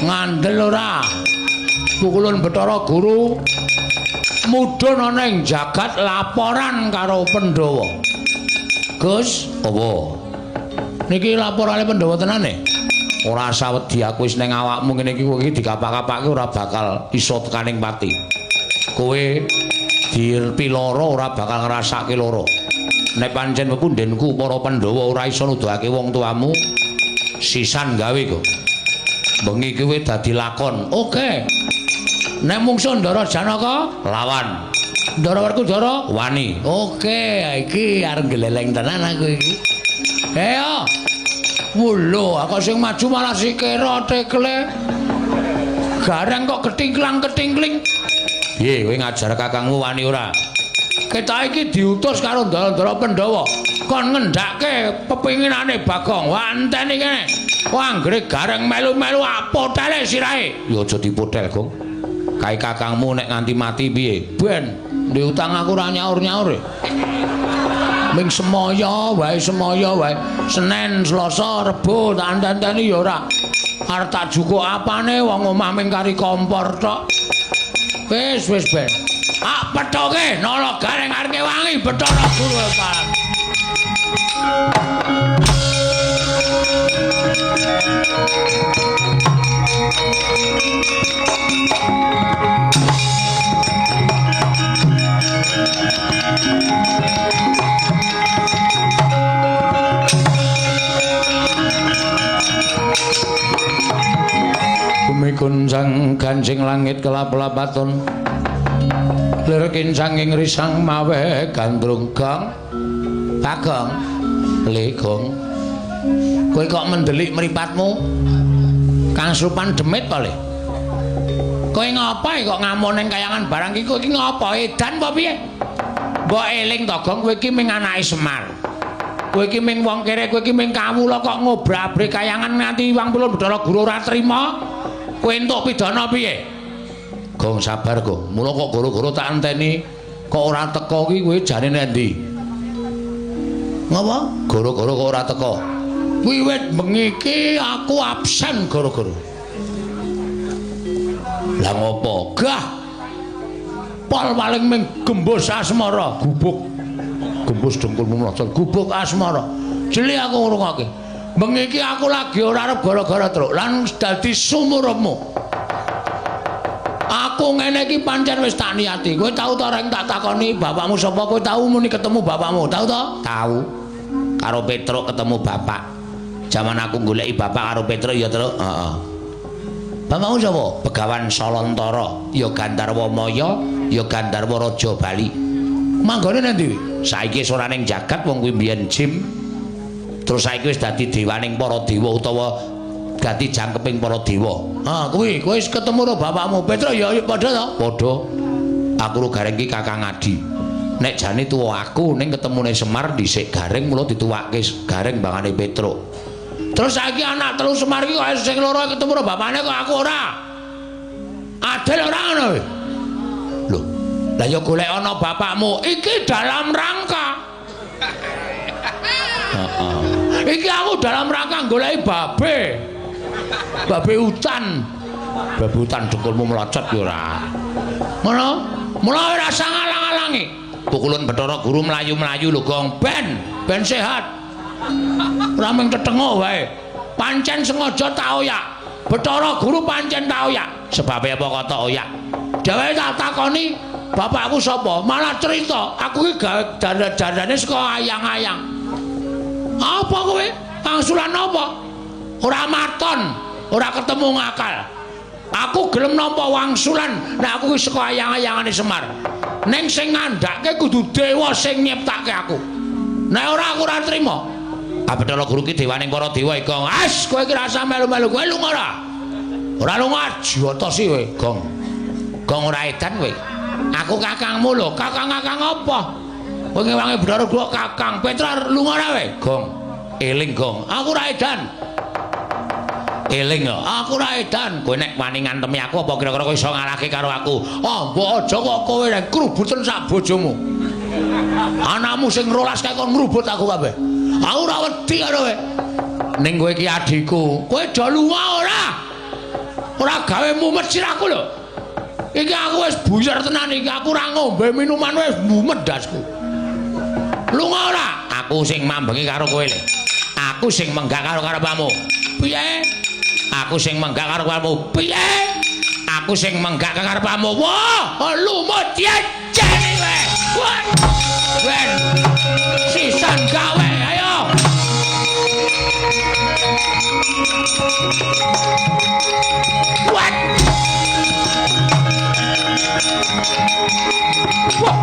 ngandel ora pukulun Bathara Guru mudhun ana ing jagat laporan karo Pandhawa. Gus, apa? Niki laporane Pandhawa tenane. Ora sawedi aku wis ning awakmu ngene iki kowe iki dikapak-kapake ora bakal iso tekaning pati. Kowe dipiloro ora bakal ngrasake loro. Nek pancen pepundhenku para Pandhawa ora iso nuduhake wong tuamu sisan gawe kok. Bengi kowe dadi lakon. Oke. Nek mungsuh Ndara Janaka lawan. Ndara Werkudara wani. Oke, iki arep geleleng tenan aku iki. Ayo. Wulo, aku sing maju malah sikira tekle. Gareng kok ketingklang-ketingkling. Piye kowe ngajar kakangmu wani ora? Kita iki diutus karo Ndara Pandhawa kon ngendhake pepinginane Bagong. Wanteni kene. Wah, anggere gareng melu-melu apotele sirahe. Ya aja dipotel, Gong. Kae kakangmu nek nganti mati piye? Ben, diutang aku ora nyaur-nyaur. Ming semaya wae Senin, Selasa, Rebo tak andani ya ora. Arep tak jukuk apane wong omah ming kari kompor tok. Wis ben. Ah pethoke nala gareng arep wangi Bathara Guru Pak. Bumi kuncang ganjing langit kelap-lapaton lir kincang ing risang mawe gandrung gong Bagong le Gong kowe kok mendelik mripatmu Kang Supan demit to le kowe ngapa kok ngamun ning kayangan barang iki kowe iki ngapa edan apa piye mbok eling to Gong kowe iki ming anake Semar kowe iki ming wong kere kowe iki ming kawula kok ngobrak-abrik kayangan nganti wong Bathara Guru ora trima kowe entuk pidana piye? Gong sabar, Gong. Mula kok goro-goro tak enteni kok ora teko ki kowe jane nek ndi? Ngapa? Goro-goro kok ora teko. Wiwit bengi iki aku absen goro-goro. Lah ngopo? Gah. Pol paling ming gembus asmara, gubuk. Gembus dengkulmu mlocot, gubuk asmara. Jeli aku ngrungokke. Bengi iki aku lagi ora arep gara-gara truk lan dadi sumurmu. Aku ngene iki pancen wis tak niati. Kowe tau ta reng tak takoni bapakmu sapa? Kowe tau muni ketemu bapakmu? Tau ta? Tau. Karo Petruk ketemu bapak. Zaman aku goleki bapak karo Petruk ya, Truk. Heeh. Bapakmu sapa? Begawan Salontara, ya Gandarwa Maya, ya Gandarwa Raja Bali. Manggone nang ndi? Saiki wis ora ning jagat wong kuwi mbiyen jim. Terus saiki wis dadi dewaning para dewa utawa dadi jangkeping para dewa. Ha, kuwi kowe wis ketemu karo bapakmu Petruk ya padha to? Padha. Aku ro gareng iki Kakang Adi. Nek jane tuwa aku ning ketemune Semar dhisik gareng mula dituwake gareng bangane Petruk. Terus saiki anak telu Semar iki kok sing loro ketemu karo bapakne kok aku ora. Adil ora ngono kowe. Lho, lah ya golek ana bapakmu iki dalam rangka. Heeh. Iki aku dalam rangka goleki babe. Babe hutan. Babe hutan dengkulmu melocot ya ora. Ngono? Mula ora usah ngalang-alangi. Pukulun Bathara Guru mlayu-mlayu lho, Gong. Ben sehat. Ora mung tetengo wae. Pancen sengaja tak oyak. Bathara Guru pancen tak oyak. Sebabe apa kok tak oyak? Dhewe tak takoni, bapakku sapa? Malah cerita, aku iki gawe dandane saka ayang-ayang. Apa kowe? Angsulan apa? Ora maton, ora ketemu ngakal. Aku gelem nampa wangsulan nek aku ki saka ayang-ayangane Semar. Ning sing ngandhake kudu dewa sing nyiptake aku. Nek ora aku ora trima. Bathara Guru ki dewaning para dewa iki, Gong. As kowe iki rasa melu-melu, kowe lunga ora? Ora lunga jotosi kowe, Gong. Gong ora edan kowe. Aku kakangmu lho, kakang-kakang apa? Wengi-wengi Bathara Guru kakang, Petra lunga ora kowe, Gong. Eling, Gong. Aku ora edan. Eling ya, aku ora edan. Kowe nek wani ngantemi aku apa kira-kira kowe iso ngalahke karo aku? Oh, mbok aja kok kowe nek krubuten sak bojomu. Anakmu sing 12 kae kon ngrubut aku kabeh. Aku ora wedi karo kowe. Ning kowe iki adhiku, kowe do lunga ora? Ora gawe mumet sirahku lho. Iki aku wis buyar tenan iki, aku ora ngombe minuman wis mumet dasku. Lunga ora? Aku sing mambengi karo kowe lho. Aku sing menggak karo karepmu. Piye? Aku sing menggak karo karepmu. Piye? Aku sing menggak karepmu. Wah, lumut jejeni kowe. Wah. Ben. Sisan gawe, ayo. What? Wah.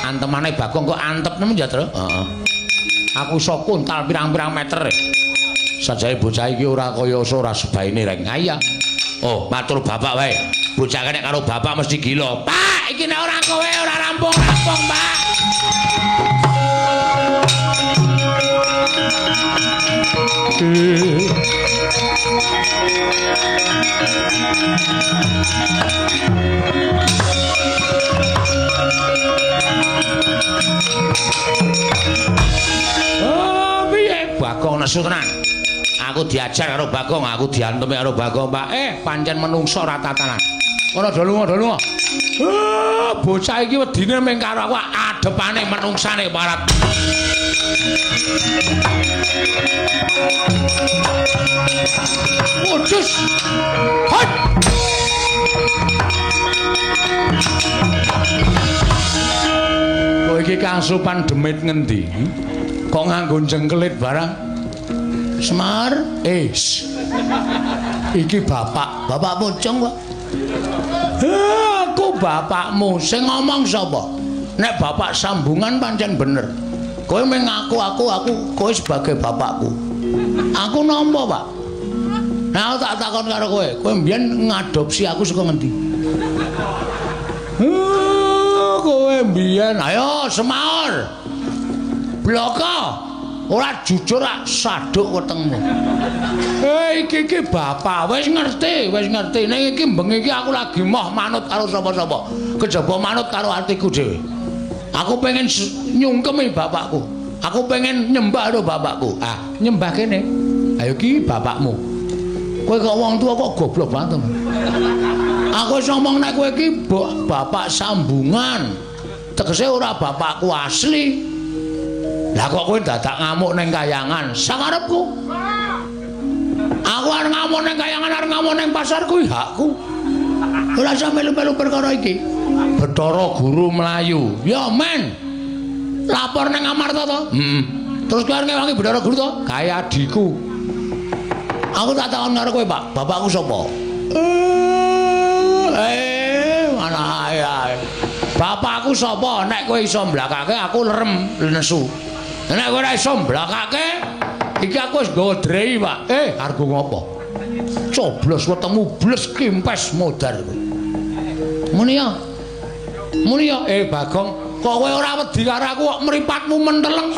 Antemane Bagong kok antep nemen ya, Tru? Heeh. Aku iso kuntal pirang-pirang meter. Sajane bocah iki ora kaya ora sebaine rek. Iya. Oh, matur bapak wae. Bocah nek karo bapak mesti gila. Pak, iki nek ora kowe ora rampung-rampung, Pak. Oh, piye Bagong nesu tenan. Aku diajar karo Bagong, aku diantemi karo Bagong, Pak. Pancen menungso ra tatanan. Ora do lunga. Bocah iki wedine mung karo aku adepane menungsane parat. Udus. Hot. Kowe iki kangsupan demit ngendi? Kok nganggo jengkelit barang? Semar, iki bapak pocong kok. Aku bapakmu, sing ngomong sapa? Nek bapak sambungan pancen bener. Kowe mung ngaku aku kowe sebagai bapakku. Aku nampa, Pak. Nah, aku tak takon karo kowe mbiyen ngadopsi aku saka ngendi? Kowe mbiyen, ayo semaur. Bloko. Ora jujur rak saduk wetengmu. Iki bapak wis ngerti. Ning iki bengi iki aku lagi moh manut karo sapa-sapa. Kejaba manut karo atiku dhewe. Aku pengen nyungkemi bapakku. Aku pengen nyembah karo bapakku. Ah, nyembah kene. Ayo ki bapakmu. Kowe kok wong tuwa kok goblok banget. Aku wis ngomong nek kowe iki bapak sambungan. Tegese ora bapakku asli. Lah kok kowe dadak ngamuk ning kayangan sangarepku. Aku arep ngamuk ning kayangan, arep ngamuk ning pasar kuwi hakku. Ora usah melu-melu perkara iki. Bathara Guru Melayu. Ya men. Lapor ning Amarta to? Terus kowe arep ngewangi Bathara Guru to? Kaya adikku. Aku tak takon karo kowe, Pak. Bapakku sapa? Mana ae. Bapakku sapa? Nek kowe iso mblakake aku lerem nesu. Nek ora iso mblakake, iki aku wis nggawa drei, Pak. Argo ngopo? Coblos wetengmu bles kimpes modar kowe. Muni ya. Bagong, kok kowe ora wedi karo aku kok mripatmu menteleng.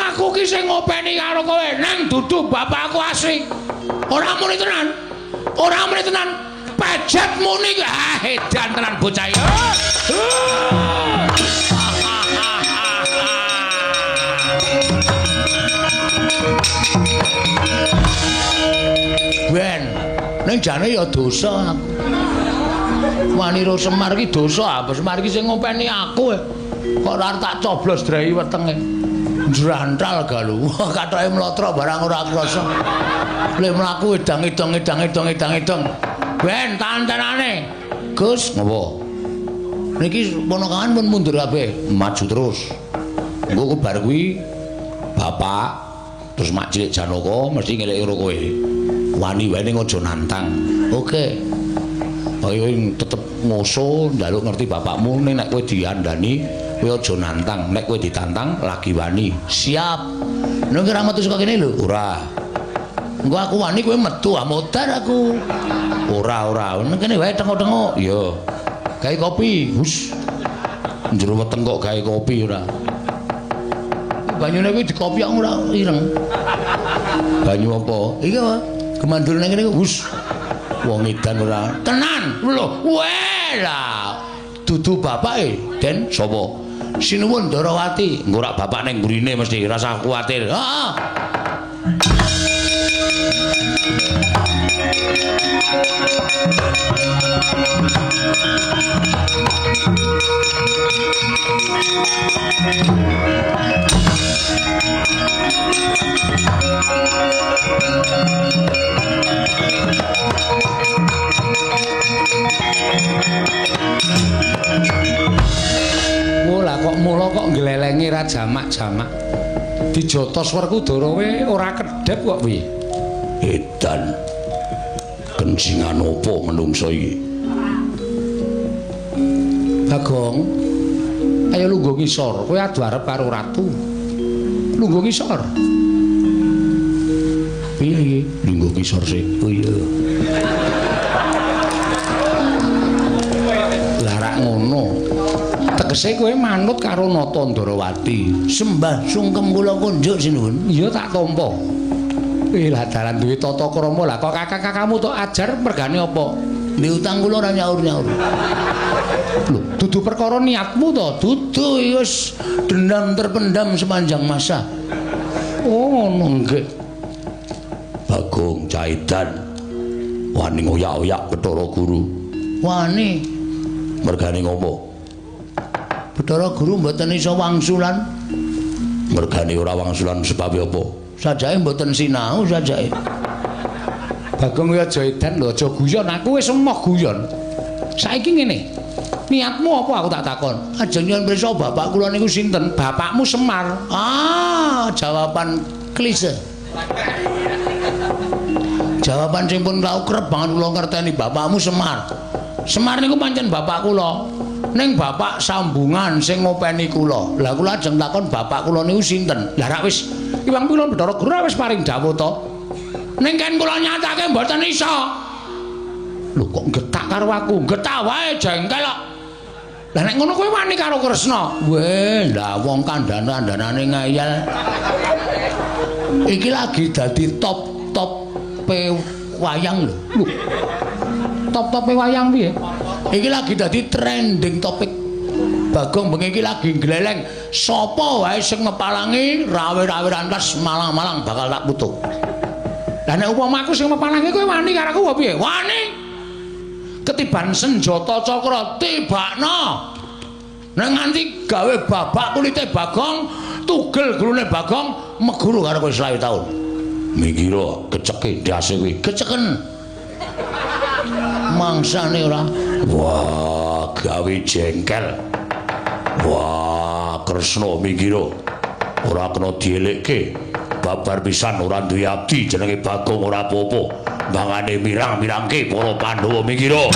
Aku ki sing ngopeni karo kowe, nang dudu bapakku asli. Ora muni tenan. Pejet muni ki edan tenan bocah iki. Ben, ning jane ya dosa aku. Wani ro Semar ki dosa, apa Semar ki sing ngopeni aku. Kok ora tak coblos drai wetenge. Njrantal galu. Kathoke mlotra barang ora krasa. Lek mlaku edang-edang. Ben tantenane. Gus, ngopo? Niki ponakan pun mundur kabeh, maju terus. Engko bar kuwi bapak terus mak cilik Janaka mesti ngeleki karo kowe. Wani wae ning aja nantang. Oke. Kowe tetep ngoso njaluk ngerti bapakmu ning nek kowe diandani kowe aja nantang. Nek kowe ditantang lagi wani. Siap. Nek ora metu saka kene lho. Ora. Engko aku wani kowe metu modar aku. Ora. Nek kene wae tengok-tengok. Iya. Gawe kopi. Hus. Njero weteng kok gawe kopi ora. Banyune kuwi dikopi aku ora ireng. Banyu apa? Iki apa? Kemandul nang kene hus. Wong edan ora. Tenan. Lho, weh lah. Dudu bapake, Den sapa? Sinuwun Ndarawati, engko rak bapak ning mrene mesti rasa kuwatir. Heeh. Lah kok mula kok nglelengi ra jamak-jamak. Dijotos Werkudara we ora kedhep kok piye? Edan. Kencingan opo menungso iki? Bagong. Ayo lungguh ngisor, kowe adu arep karo ratu. Lungguh ngisor. Piye iki? Lungguh ngisor sik. Oh iya. Lah rak ngono. Tegese kowe manut karo Nata Ndarawati. Sembah sungkem kula kunjuk sinuwun. Iya tak tampa. Lah dalan duwe tata krama lah kok kakak-kakakmu tok ajar mergane apa? Ndek utang kula ora nyaur-nyaur. Lho, dudu perkara niatmu to, dudu wis dendam terpendam sepanjang masa. Oh, ngono nggih. Bagong Caidan wani ngoyak-oyak Bathara Guru. Wani mergane ngopo? Bathara Guru mboten iso wangsulan. Mergane ora wangsulan sebab apa? Sajake mboten sinau sajake. Bagong ya aja edan lho, aja guyon, aku wis emoh guyon. Saiki ngene. Niatmu apa aku tak takon? Ajeng nyuwun pirsa bapak kula niku sinten? Bapakmu Semar. Ah, jawaban klise. Jawaban sing pun tau kerep banget kula ngerteni bapakmu Semar. Semar niku pancen bapak kula. Ning bapak sambungan sing ngopeni kula. Lah kula ajeng takon bapak kula niku sinten? Lah rak wis Iwang kula Bathara Guru wis paring dawuh to. Ning kan kula nyatake mboten iso. Lho kok getak karo aku? Getak wae jengkel kok. Lah nek ngono kowe wani karo Kresna. Weh, lah wong kandhane-kandhanane ngayal. Iki lagi dadi top wayang lho. Top wayang piye? Iki lagi dadi trending topik. Bagong bengi iki lagi gleleng. Sapa wae sing mepalangi rawe-rawe rantas malang-malang bakal tak putuk. Lah nek upama aku sing mepalangi kowe wani karo aku piye? Wani. Ketiban senjata cakra tibakno. Nek nganti gawe babak kulite Bagong, tugel gulune Bagong meguru karo kowe 20 taun. Mikira keceke ndase kuwi, keceken. Mangsane ora. Wah, gawe jengkel. Wah, Kresna mikira ora kena dielekke. Babar pisan ora duwe abdi jenenge Bagong ora apa-apa. Mangane mirang-mirangke para Pandhawa mikira.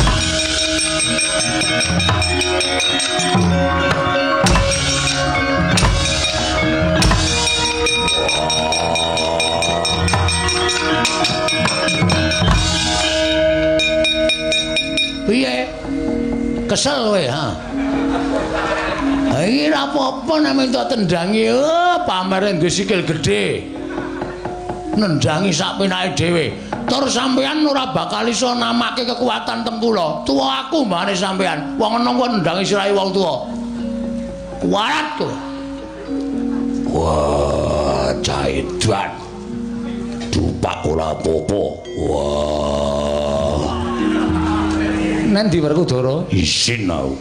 Piye? Kesel kowe, ha? Iki ora apa-apa nek entuk tendangi, pamere duwe sikil gedhe. Nendangi sak penake dhewe. Tur sampeyan ora bakal iso namake kekuatan tengkula. Tuwa aku mbane sampeyan. Wong enom kok nendangi sirahe wong tuwa. Kuwarat kowe. Wah, Caidan. Dupak ora apa-apa. Wah. Nendi Werkudara? Isin aku.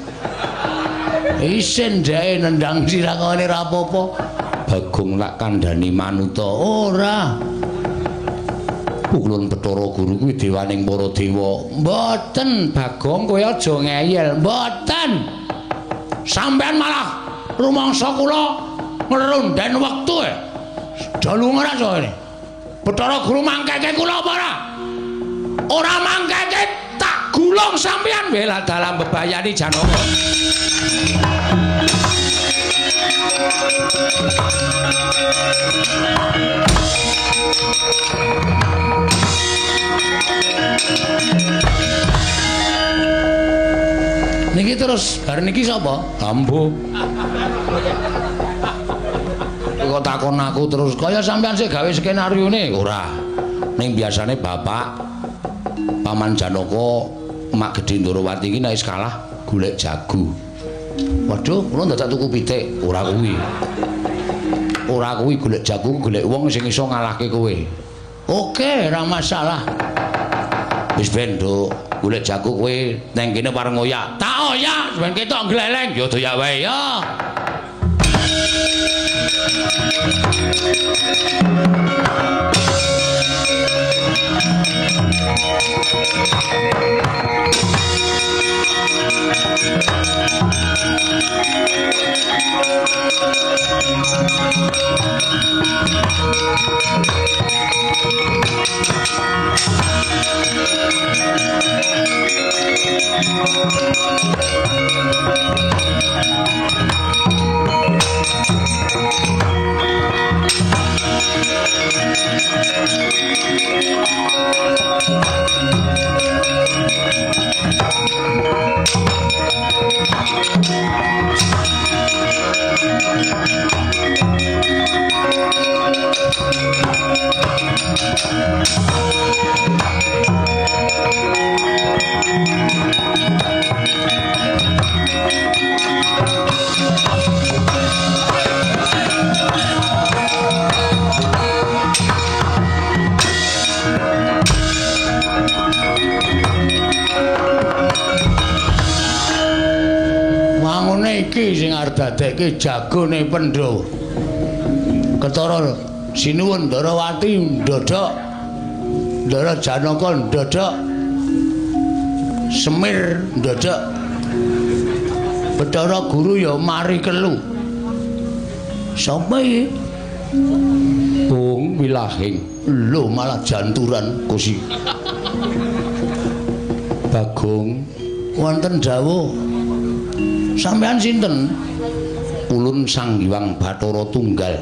Isin jae nendang sirakane ra apa-apa. Bagong lak kandhani manuta. Ora. Kulon Bathara Guru kuwi dewaning para dewa. Mboten, Bagong kowe aja ngeyel. Mboten. Sampeyan malah rumangsa kula ngerunden wektu e. Dalu ora soene. Bathara Guru mangkeke kula apa ora? Ora mangkeke tak gulung sampeyan bela dalam bebayani Janaka. Niki terus bar niki sapa? Ambo. Kok takon aku terus kaya sampean sik gawe skenarione ora. Ning biasane bapak Paman Janaka Mak Gedhe Ndarawati iki nek kalah golek jago. Waduh, kula dadak tuku pitik, ora kuwi. Ora kuwi golek jagung, golek wong sing iso ngalahke kowe. Oke, ora masalah. Wis ben nduk, golek jagung kowe nang kene pareng oyak. Tak oyak, ben ketok gleleng, ya doyak wae ya. Iki sing arep dadekke jagone Pandhawa. Ketara sinuwun Ndarawati ndodhok, Ndara Janaka ndodhok, Semir ndodhok. Bathara Guru ya mari kelu. Sapa iki? Bung Wilahing. Lho malah janturan Gusti. Bagong wonten dawuh sampean sinten? Ulun Sang Hyang Bathara Tunggal.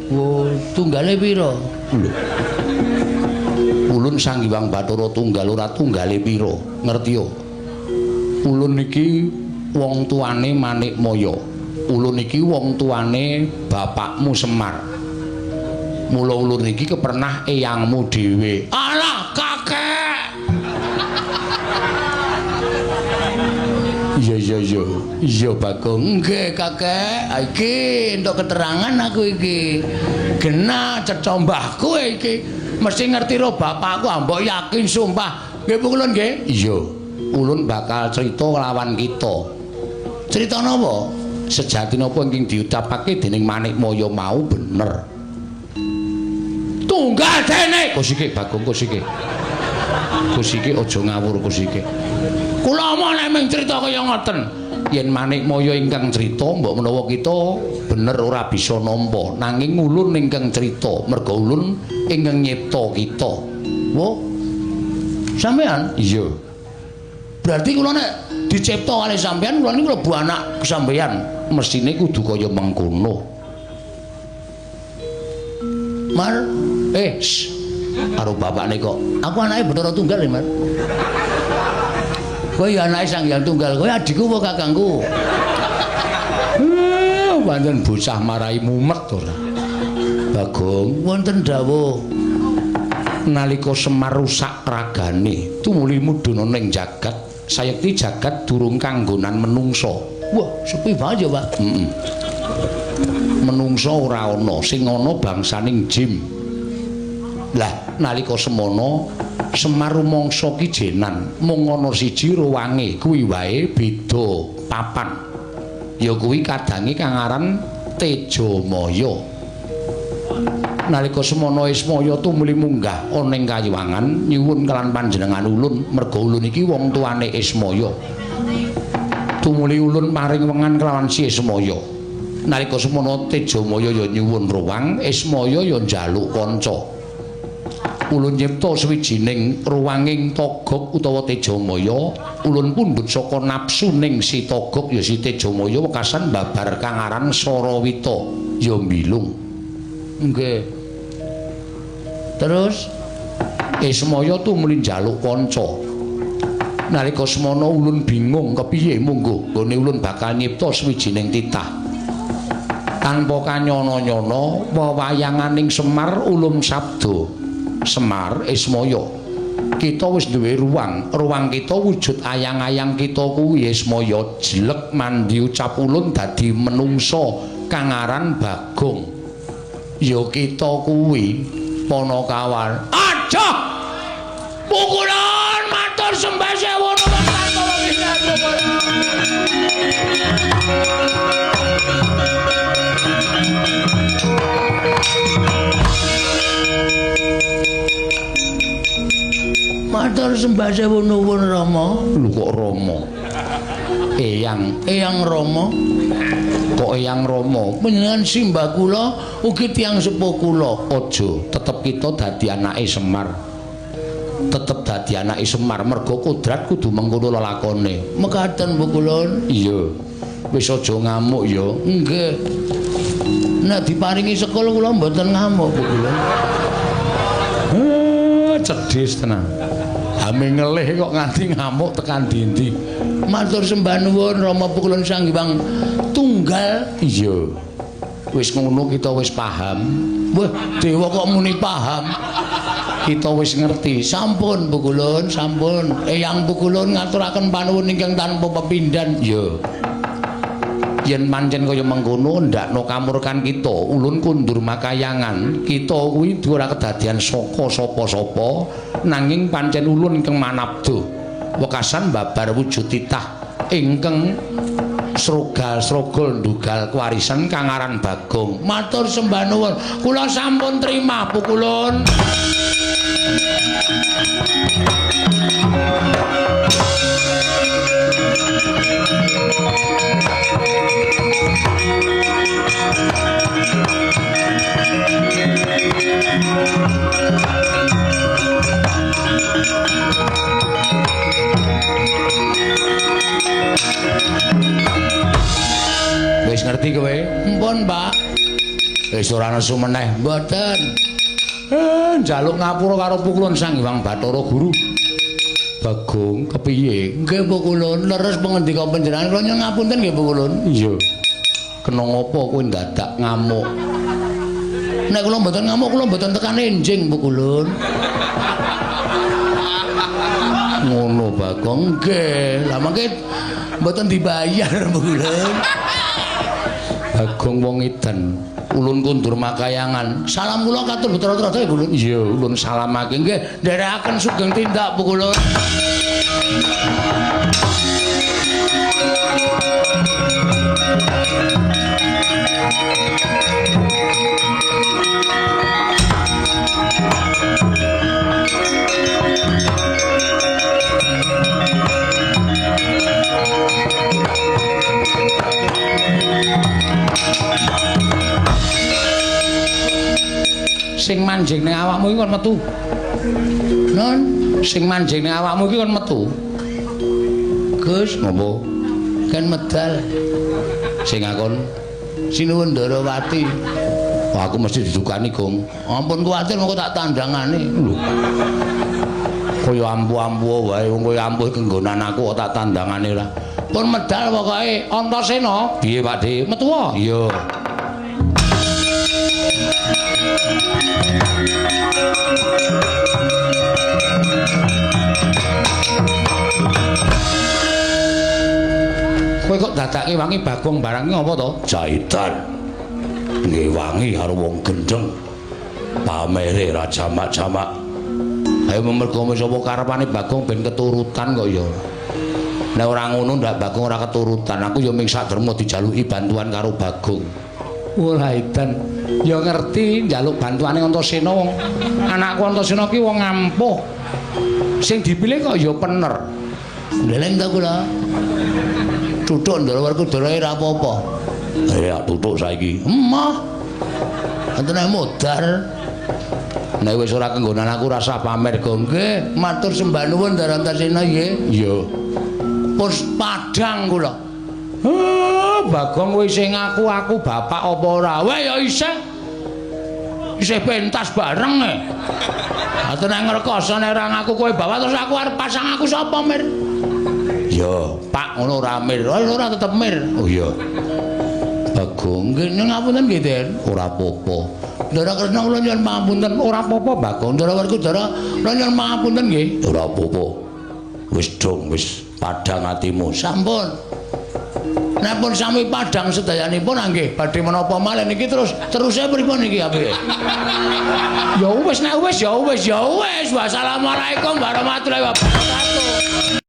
Oh, tunggale pira? Lho. Ulun Sang Hyang Bathara Tunggal ora tunggale pira, ngerti yo. Ulun iki wong tuane Manikmaya. Ulun iki wong tuane bapakmu Semar. Mula ulun iki kepernah eyangmu dhewe. Alah, kakek. Iya Bagong. Nggih kakek, iki entuk keterangan aku iki. Genah ceca mbahku iki. Mesti ngerti ro bapakku, mbok yakin sumpah. Nggih ulun nggih. Iya. Ulun bakal cerita lawan kita. Cerita napa? Sejati napa ingkang diucapake dening Manikmaya mau bener. Tunggal dene. Kusike Bagong kusike. Kusike aja ngawur kusike. Kula mau nek mung crita kaya ngoten. Yen Manikmaya ingkang crita mbok menawa kita bener ora bisa nampa, nanging ulun ingkang crita, merga ulun ingkang nyipta kita. Wo? Sampean? Iya. Berarti kula nek dicipta kali sampean, kula niku mlebu anak sampean, mestine kudu kaya mengkono. Mar, karo bapakne kok. Aku anake Bathara Tunggal, Mar. Kowe ya anake Sang Hyang Tunggal, kowe adikku apa kakangku? Pancen bocah marai mumet ora. Bagong, wonten dawuh nalika Semar rusak ragane, tumuli mudhun ning jagat, sayekti jagat durung kanggonan menungso. Wah, sepi banget ya, Pak. Menungso ora ana, sing ana bangsaning jin. Lah, nalika semono Semar rumangsa ki jenan mung ana siji ruwange kuwi wae beda papan ya kuwi kadange kang aran Tejamaya. Nalika semono Ismaya tumuli munggah ana ing kayuwangan nyuwun kelan panjenengan ulun merga ulun iki wong tuane Ismaya. Tumuli ulun paring wengan kelawan si Ismaya. Nalika semono Tejamaya ya nyuwun ruwang, Ismaya ya njaluk kanca. Ulun nyipta sawijining ruwanging Togog utawa Tejamaya, ulun pundhut saka nafsu ning si Togog ya si Tejamaya wekasan babar kang aran Sarawita ya mbilung. Nggih. Terus Ismaya tumuli njaluk kanca. Nalika semana ulun bingung kepiye monggo nggone ulun bakal nyipta sawijining titah. Tanpa kanyana-nyana wewayanganing Semar ulum sabda Semar Ismaya kita wis duwe ruang kita wujud ayang-ayang kita kuwi semaya jelek mandi ucap ulun dadi menungso kang aran Bagong. Ya kita kuwi Panakawan. Aja pukulan matur sembah sewu nuwun kantoro matur sembah sewu nuwun Rama. Lho kok Rama? Eyang Rama. Kok Eyang Rama? Panjenengan simbah kula ugi tiyang sepuh kula. Aja, tetep kita dadi anake Semar. Tetep dadi anake Semar merga kodrat kudu mengkono lelakone. Mekaten Bu Kulon. Iya. Wis aja ngamuk ya. Nggih. Nek diparingi sekul kula mboten ngamuk Bu Kulon. Cedhis tenan. Ame ngelih kok nganti ngamuk tekan dindi. Matur sembah nuwun Rama Pukulun Sang Hyang Tunggal. Iya. Wis ngono kita wis paham. Wah, dewa kok muni paham. Kita wis ngerti. Sampun Pukulun, sampun. Eyang Pukulun ngaturaken panuwun ingkang tanpa pepindhan. Iya. Yen pancen kaya mengkono ndakno kamurkan kita ulun kundur makayangan kita kuwi ora kedadian saka sapa-sapa nanging pancen ulun ingkang manabdo wekasan babar wujud titah ingkang srogal-srogol ndugal kewarisan kang aran Bagong. Matur sembah nuwun kula sampun trima Pukulun. Wis ngerti kowe? Mpun, Pak. Wis ora nesu meneh. Mboten. Njaluk ngapura karo Pukulun Sang Hyang Bathara Guru. Bagong, kepiye? Nggih, Pukulun, leres pangendika panjenengan kula nyuwun ngapunten nggih, Pukulun. Iya. Kena ngopo kowe dadak ngamuk? Nek kula mboten ngamuk, kula mboten tekan enjing, Pukulun. Ngono, Bagong. Nggih. Lah mangke mboten dibayar, Pukulun. Bagong wong edan. Ulun kundur makayangan. Salam kula katur betra-betra ya, Pukulun. Iya, ulun salamake. Nggih, nderekaken sugeng tindak, Pukulun. Sing manjing ning awakmu iki kon metu. Non, sing manjing ning awakmu iki kon metu. Gus, ngopo? Kan medal. Sing ngakon Sinuwun Ndarawati. Wah, aku mesti didukani, Gong. Ampun kuwatir mengko tak tandangane. Lho. Kaya ampu-ampu wae wong kaya ampuh kenggonan aku kok tak tandangane ora. Pun medal pokoke Antasena. Piye, Pakde? Metu wae? Iya. Kowe kok dadake wangi Bagong barang iki apa to? Jahitan. Nggih wangi karo wong gendeng. Pamere ra jamak-jamak. Ayo mergo sapa karepane Bagong ben keturutan kok ya. Nek ora ngono ndak Bagong ora keturutan. Aku ya ming sadherma dijaluki bantuan karo Bagong. Ora edan. Ya ngerti njaluk bantuane Antasena wong anakku Antasena ki wong ampuh. Sing dipilih kok ya pener. Ndeleng ta kula. Tutuk Ndarawati dhewe ora apa-apa. Ya tutuk saiki. Emah. Antene modar. Nek wis ora kenggonan aku rasa pamer Gong. Nggih, matur sembah nuwun Antasena nggih. Iya. Pus padhang kula. Bagong kowe sing aku bapak apa ora? Weh ya isih. Isih pentas bareng e. Ate nek ngrekoso nek ora ngaku kowe bapak terus aku arep pasang aku sapa, Mir? Ya, Pak ngono ora Mir. Ora tetep Mir. Oh iya. Bagong nggih ngapunten nggih, Den. Ora apa-apa. Ndara Kresna kula nyuwun pangapunten ora apa-apa Bagong. Ndara Werkudara kula nyuwun pangapunten nggih. Ora apa-apa. Wis dong wis padhang atimu. Sampun. Nek pun sami padhang sedayanipun nggih badhe menapa malih niki terus pripun niki apike? Ya wis nek wis ya wis. Wassalamualaikum warahmatullahi wabarakatuh.